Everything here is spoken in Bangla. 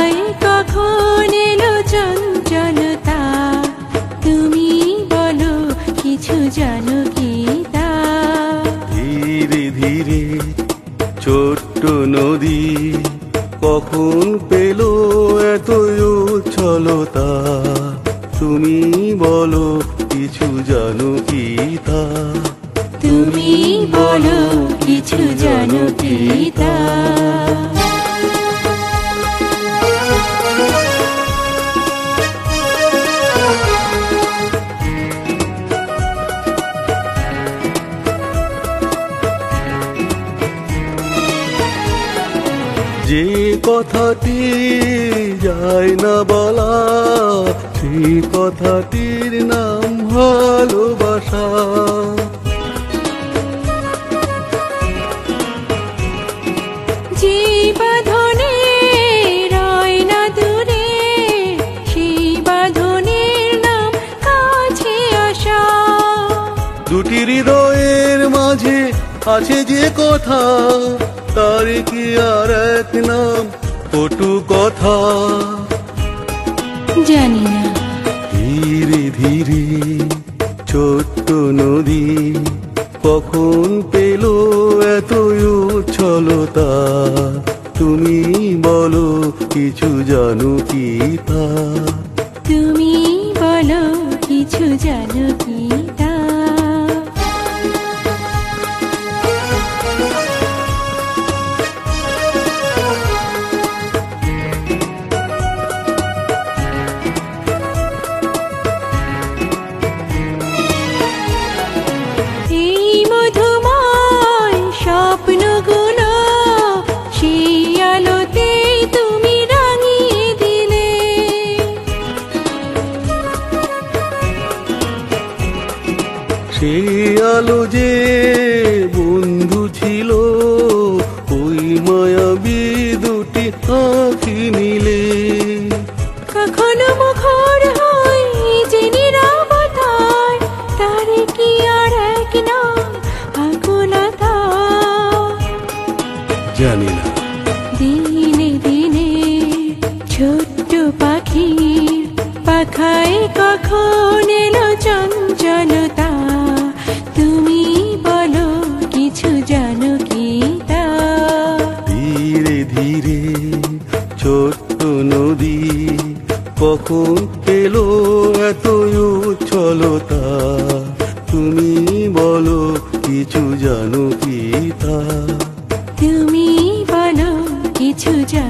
পাখায় কখন এলো চঞ্চলতা, তুমি বলো কিছু জানো কি তা? ধীরে ধীরে ছোট্ট নদী কখন পেল এত উচ্ছলতা, তুমি বলো কিছু জানো কি তা? তুমি বলো কিছু জানো কি তা? যে কথাটি যায় না বলা, সেই কথাটির নাম ভালোবাসা। যে বাঁধনে রয় না দূরে, সেই বাঁধনের নাম কাছে আসা। দুটি হৃদয়ের মাঝে আছে যে কথা, তার কি আর এক নাম কটু কথা? জানি না। ধীরে ধীরে ছোট্ট নদী কখন পেল এত উচ্ছলতা, তুমি বলো কিছু জানো কি তা? তুমি বলো কিছু জানো কি তা? এই মধুময় স্বপ্নগুলো সেই আলোতে তুমি রাঙিয়ে দিলে। সেই আলো যে বন্ধু ছিল, ওই মায়াবী দুটি আঁখি নিলে। কখনো মুখর হয় যে নীরবতায়, তার কি আর এক নাম আকুলতা? জানি না। দিনে দিনে ছোট্ট পাখির পাখায় কখন এলো চঞ্চলতা, তুমি বলো কিছু জানো কি তা? ধীরে ধীরে ছোট্ট নদী কখন পেলো এত উচ্ছলতা, তুমি বলো কিছু জানো কি তা? তুমি বলো কিছু জানো